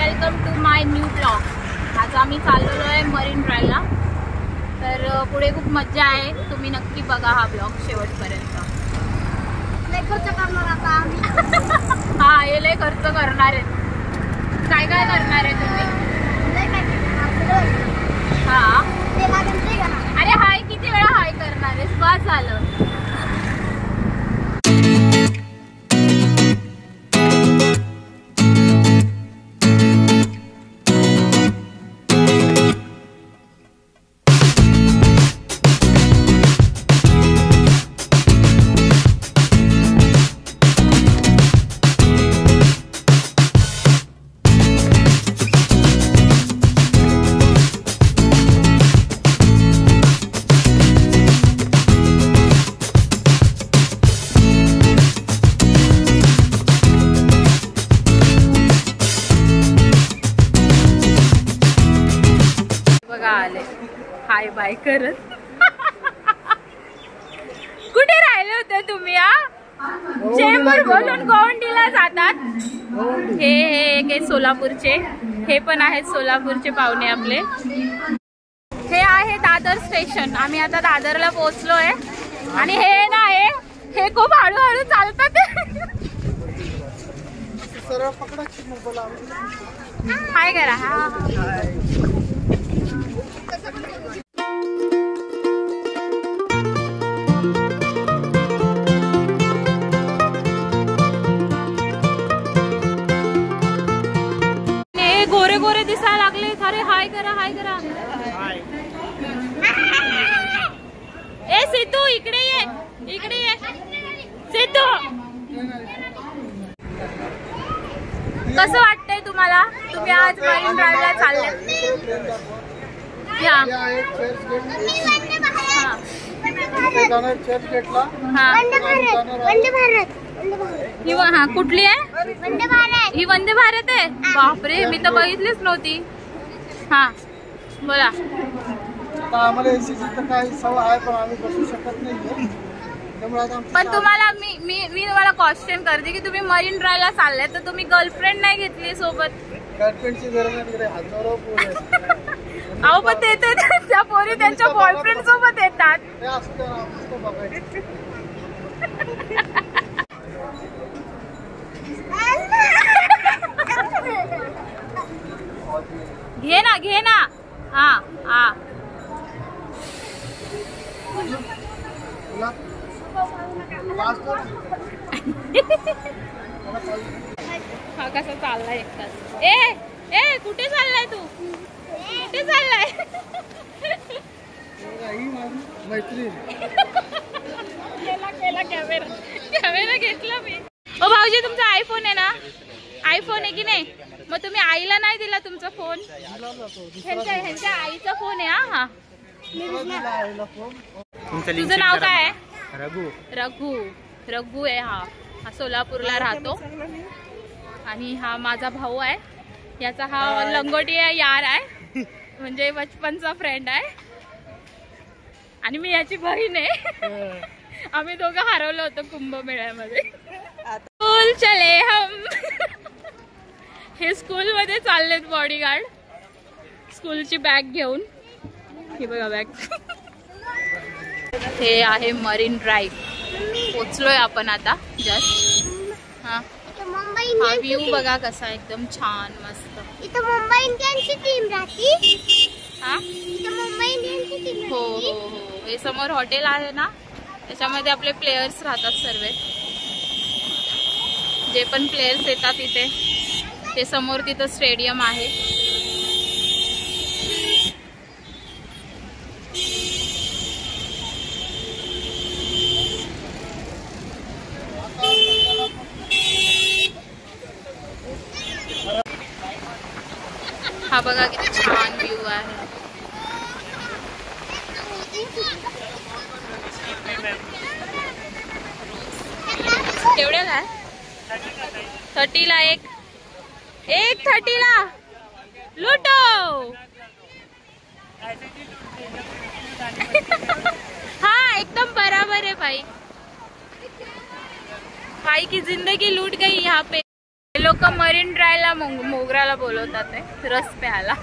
Welcome to my new blog. आज आम्ही चाललेलो आहे मरीन ड्राईव्हला, तर पुढे खूप मज्जा आहे। तुम्ही नक्की बघा हा ब्लॉग शेवटपर्यंत। लय खर्च करणार आता आम्ही। हा, हे लय खर्च करणार आहे। काय काय करणार आहे तुम्ही? लय काय करणार? हा, ते लागेल ते करणार। अरे हाय किती वेळा हाय करणार आहेस? बस झालं। आले हाय बाय करत। कुठे राहिले होते तुम्ही? चेंबूर बोलून गोवंडीला जातात। हे सोलापूरचे, हे पण आहेत सोलापूरचे पाहुणे आपले। हे आहे दादर स्टेशन। आम्ही आता दादरला पोहोचलोय आणि हे ना हे खूप हळूहळू चालतात। हाय करा। गोरे गोरे दिसायला लागले। अरे हाय करा, हाय करा। ए सिद्धू इकडे ये, इकडे ये सिद्धू। कसं वाटतंय तुम्हाला? तुम्ही आज मरीन ड्राईव्हला चालले? हा, कुठली आहे? वंदे भारत। ही वंदे भारत आहे? बापरे, मी तर बघितलीच नव्हती। हा बोला। आम्हाला एसीची तर काही सवय आहे, पण आम्ही बसू शकत नाही। पण तुम्हाला मी तुम्हाला क्वेश्चन करते की तुम्ही मरीन ड्राईव्हला चालले, तर तुम्ही गर्लफ्रेंड नाही घेतली सोबत? गर्लफ्रेंडची गरज नाही, हजारो पोरी आहेत। अहो पण ते त्या पोरी त्यांच्या बॉयफ्रेंड सोबत येतात। घे ना, घे ना। हा हा, हा कसा चाललाय एकटाच? ए कुठे चाललाय तू? कुठे चाललाय? केला कॅमेरा घेतला मी। ओ भाऊजी, तुमचा आयफोन आहे ना? आयफोन आहे की नाही? मग तुम्ही आईला नाही दिला तुमचा फोन? ह्यांच्या आईचा फोन आहे। हा, तुझं नाव काय आहे? रघु आहे। हा सोलापूरला राहतो आणि हा माझा भाऊ आहे। याचा हा लंगोटी यार आहे, म्हणजे बचपनचा फ्रेंड आहे। आणि मी याची बहीण आहे। आम्ही दोघं हरवलो होतो कुंभमेळ्यामध्ये। स्कूल चले हम। हे स्कूल मध्ये चाललेत बॉडीगार्ड, स्कूलची बॅग घेऊन। हे बघा बॅग। हे आहे मरीन ड्राईव्ह। पोचलोय आपण आता जस्ट। हा, हा व्ह्यू बघा कसा, एकदम छान मस्त। इथं मुंबई इंडियन्सची टीम राहते। हा, इथं मुंबई इंडियन्सची टीम हो हो हो। हे समोर हॉटेल आहे ना, त्याच्यामध्ये आपले प्लेयर्स राहतात सर्व। जे पण प्लेयर्स येतात इथे, ते समोर तिथं स्टेडियम आहे। हा बघा किती छान व्ह्यू आहे। केवढ्याला आहे? 30ला एक 30ला लुटो। हाँ एकदम बराबर है भाई। भाई की जिंदगी लूट गई यहाँ पे। हे लोक मरीन ड्रायला मोगराला बोलवतात रस प्यायला.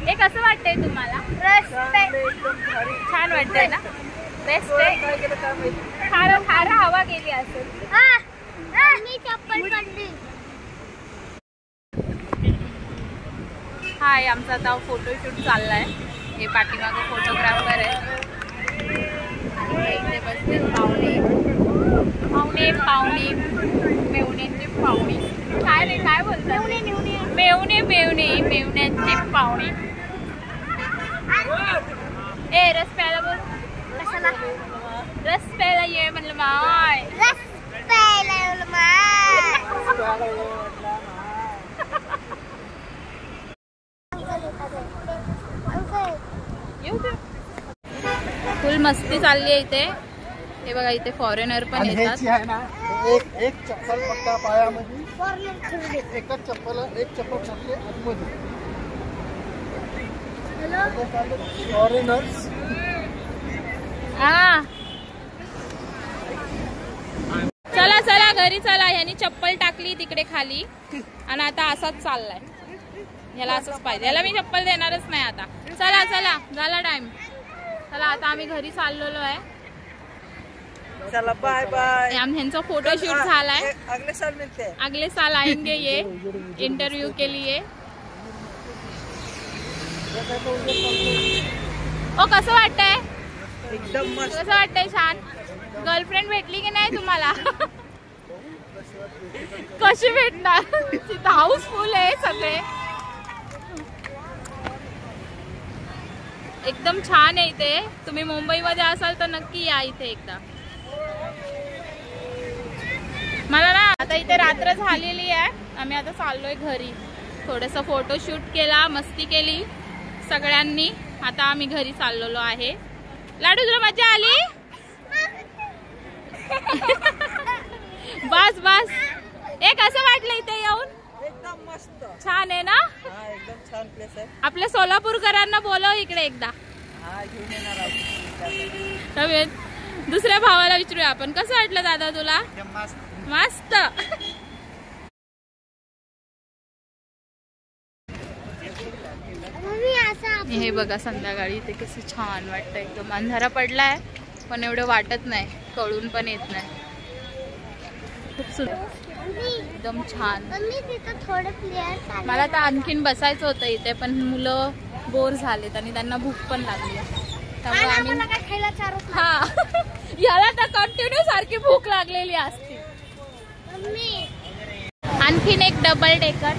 हे कसं वाटतंय तुम्हाला? छान वाटतंय ना? बेस्ट आहे. खार हवा गेली असेल. मी चप्पल पडली. हाय, आमचा आता फोटोशूट चाललाय. हे पाठीमागे फोटोग्राफर आहे. इथे बसले पाहुणे मेवण्यांचे पाहुणे. काय रे, काय बोलतात? मेवण्यांचे पाहुणे. ए रस प्यायला बोल. कशाला? रस प्यायला ये म्हणलं माय. रस प्यायला फुल मस्ती चालली आहे इथे. हे बघा, इथे फॉरेनर पण येतात. आहे ना, एक चप्पल पक्का पायामध्ये, एकच चप्पल टाकले आतमध्ये. फॉरेनर्स. चला चला घरी चला. ह्यानी चप्पल टाकली तिकडे खाली आणि आता असाच चाललाय. ह्याला असंच पाहिजे. याला मी चप्पल देणारच नाही आता. चला चला, झाला टाइम. चला आता आम्ही घरी चाललेलो आहे. चला बाय बाय. ह्यांचा फोटोशूट झालाय. अगले साल आएंगे ये इंटरव्यू के लिए. ओ कसं वाटतंय? एकदम मस्त. कसं वाटतंय? छान. गर्लफ्रेंड भेटली की नाही तुम्हाला? कशी भेटणार? तिथं हाऊसफुल आहे सगळे. एकदम छान आहे इथे. तुम्ही मुंबईमध्ये असाल तर नक्की या इथे एकदा. मला ना आता इथे रात्र झालेली आहे. आम्ही आता चाललोय घरी. थोडंसं फोटोशूट केला, मस्ती केली सगळ्यांनी. आता आम्ही घरी चाललेलो आहे. लाडू तुला मजा आली? बस बस. कसं वाटलं इथे येऊन? एकदम मस्त. छान आहे ना? एकदम छान प्लेस आहे. आपल्या सोलापूरकरांना बोलव इकडे एकदा. घेऊन येणार आहोत. दुसऱ्या भावाला विचारूया आपण. कसं वाटलं दादा तुला? मस्त. हे बघा संध्याकाळी इथे कसं छान वाटतं. एकदम अंधारा पडलाय पण एवढं वाटत नाही, कळून पण येत नाही. खूप सुंदर, एकदम छान. मला तर आणखीन बसायचं होतं इथे पण मुलं बोर झालेत आणि त्यांना भूक पण लागली. त्यामुळे आम्ही हा याला तर कंटिन्यू सारखी भूक लागलेली असते. आणखीन एक डबल डेकर.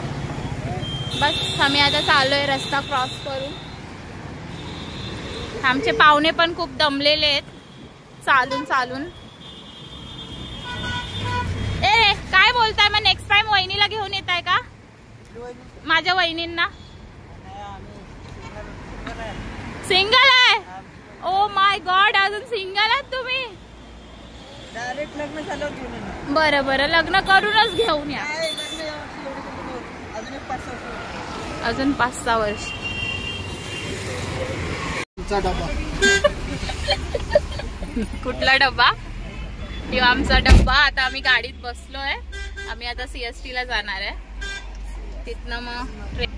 बस आम्ही आता चाललोय रस्ता क्रॉस करून. आमचे पाहुणे पण खूप दमलेले आहेत चालून चालून. ए काय बोलताय? मग नेक्स्ट टाइम वहिनीला घेऊन येत आहे का? माझ्या वहिनींना. सिंगल आहे? ओ माय गॉड, अजून सिंगल आहात तुम्ही? डायरेक्ट लग्न झालं घेऊन. बरं बरं, लग्न करूनच घेऊन या. अजून 5-6 वर्ष. डबा. कुठला डबा? किंवा आमचा डब्बा. आता आम्ही गाडीत बसलोय. आम्ही आता CST ला जाणार आहे. तिथनं मग ट्रेन.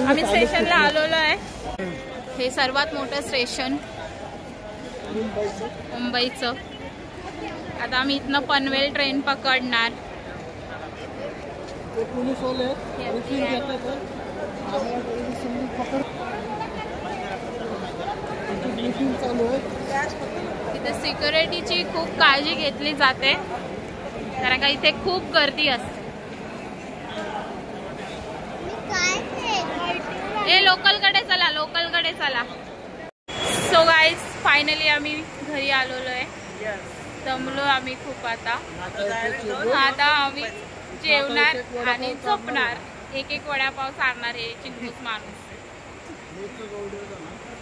आम्ही स्टेशनला आलेलो आहे. हे सर्वात मोठं स्टेशन मुंबईचं. आता आम्ही इथनं पनवेल ट्रेन पकडणार. इथे सिक्युरिटीची खूप काळजी घेतली जाते कारण का इथे खूप गर्दी असते. लोकलकडे चला, लोकलकडे चला. सो गाईज फायनली आम्ही घरी आलेलो आहे. दमलो आम्ही खूप. आता आम्ही जेवणार आणि झोपणार. एक वडापाव सांगणार हे चिंगूस माणूस.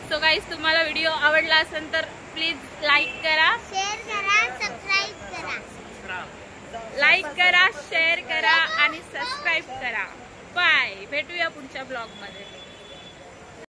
सो गाईज तुम्हाला व्हिडिओ आवडला असेल तर प्लीज लाईक करा, शेअर करा, सबस्क्राईब करा. लाईक करा, शेअर करा आणि सबस्क्राईब करा. बाय. भेटूया पुढच्या ब्लॉग मध्ये.